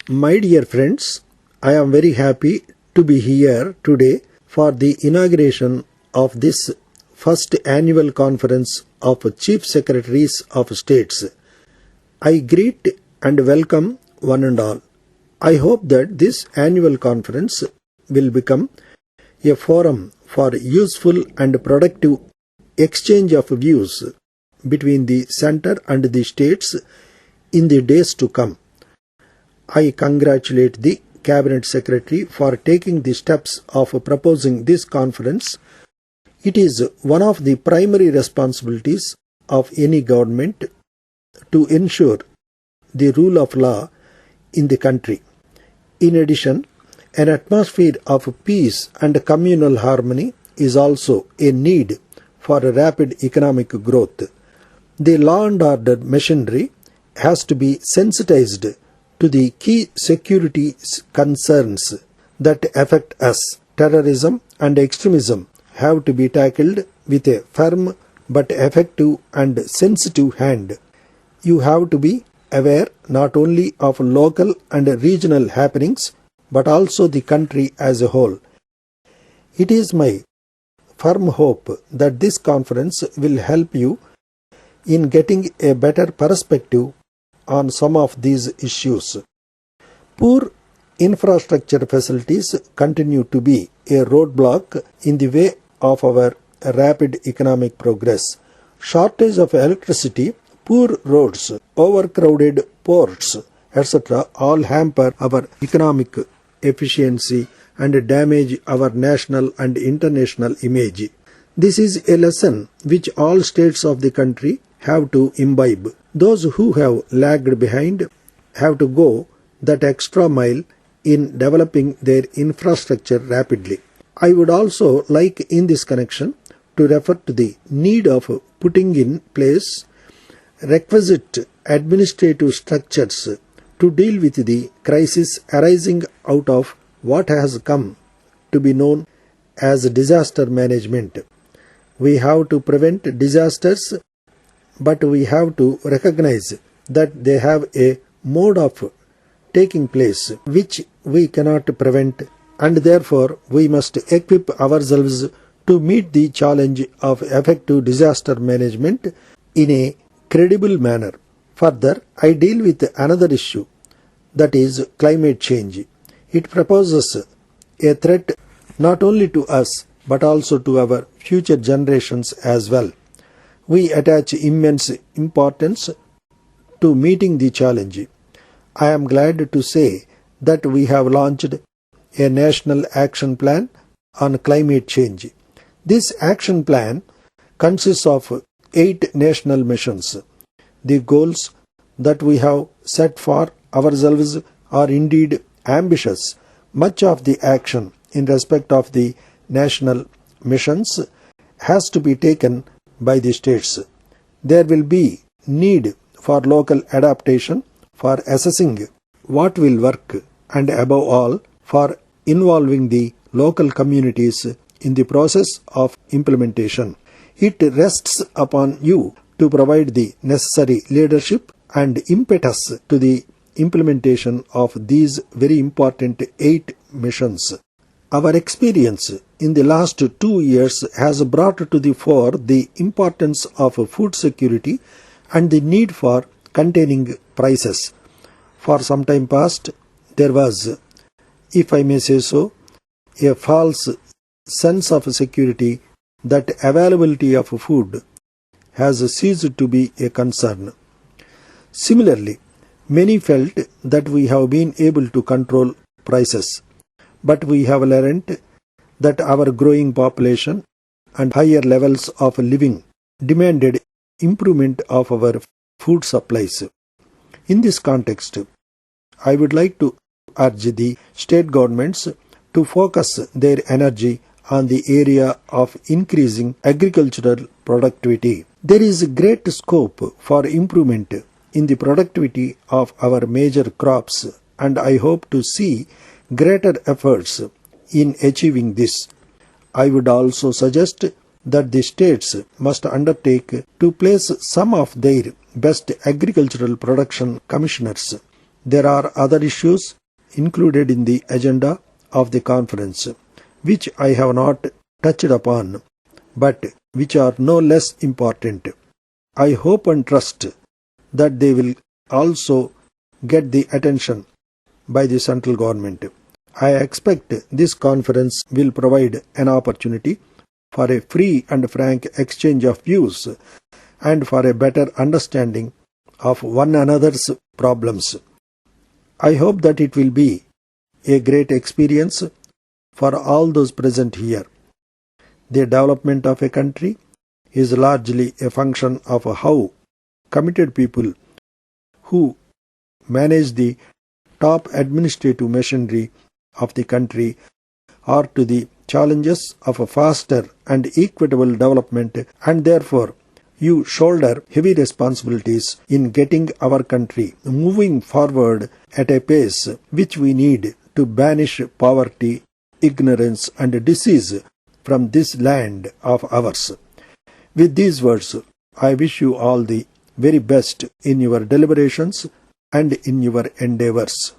My dear friends, I am very happy to be here today for the inauguration of this first annual conference of Chief Secretaries of States. I greet and welcome one and all. I hope that this annual conference will become a forum for useful and productive exchange of views between the center and the states in the days to come. I congratulate the Cabinet Secretary for taking the steps of proposing this conference. It is one of the primary responsibilities of any government to ensure the rule of law in the country. In addition, an atmosphere of peace and communal harmony is also a need for rapid economic growth. The law and order machinery has to be sensitized to the key security concerns that affect us. Terrorism and extremism have to be tackled with a firm but effective and sensitive hand. You have to be aware not only of local and regional happenings but also the country as a whole. It is my firm hope that this conference will help you in getting a better perspective on some of these issues. Poor infrastructure facilities continue to be a roadblock in the way of our rapid economic progress. Shortage of electricity, poor roads, overcrowded ports, etc. all hamper our economic efficiency and damage our national and international image. This is a lesson which all states of the country have to imbibe. Those who have lagged behind have to go that extra mile in developing their infrastructure rapidly. I would also like in this connection to refer to the need of putting in place requisite administrative structures to deal with the crisis arising out of what has come to be known as disaster management. We have to prevent disasters, but we have to recognize that they have a mode of taking place which we cannot prevent, and therefore we must equip ourselves to meet the challenge of effective disaster management in a credible manner. Further, I deal with another issue, that is climate change. It proposes a threat not only to us but also to our future generations as well. We attach immense importance to meeting the challenge. I am glad to say that we have launched a national action plan on climate change. This action plan consists of 8 national missions. The goals that we have set for ourselves are indeed ambitious. Much of the action in respect of the national missions has to be taken by the states. There will be need for local adaptation, for assessing what will work, and above all for involving the local communities in the process of implementation. It rests upon you to provide the necessary leadership and impetus to the implementation of these very important 8 missions. Our experience in the last 2 years has brought to the fore the importance of food security and the need for containing prices. For some time past, there was, if I may say so, a false sense of security that availability of food has ceased to be a concern. Similarly, many felt that we have been able to control prices, but we have learned that our growing population and higher levels of living demanded improvement of our food supplies. In this context, I would like to urge the state governments to focus their energy on the area of increasing agricultural productivity. There is great scope for improvement in the productivity of our major crops, and I hope to see greater efforts in achieving this. I would also suggest that the states must undertake to place some of their best agricultural production commissioners There are other issues included in the agenda of the conference, which I have not touched upon, but which are no less important. I hope and trust that they will also get the attention by the central government. I expect this conference will provide an opportunity for a free and frank exchange of views and for a better understanding of one another's problems. I hope that it will be a great experience for all those present here. The development of a country is largely a function of how committed people who manage the top administrative machinery of the country are to the challenges of a faster and equitable development, and therefore you shoulder heavy responsibilities in getting our country moving forward at a pace which we need to banish poverty, ignorance and disease from this land of ours. With these words, I wish you all the very best in your deliberations and in your endeavors.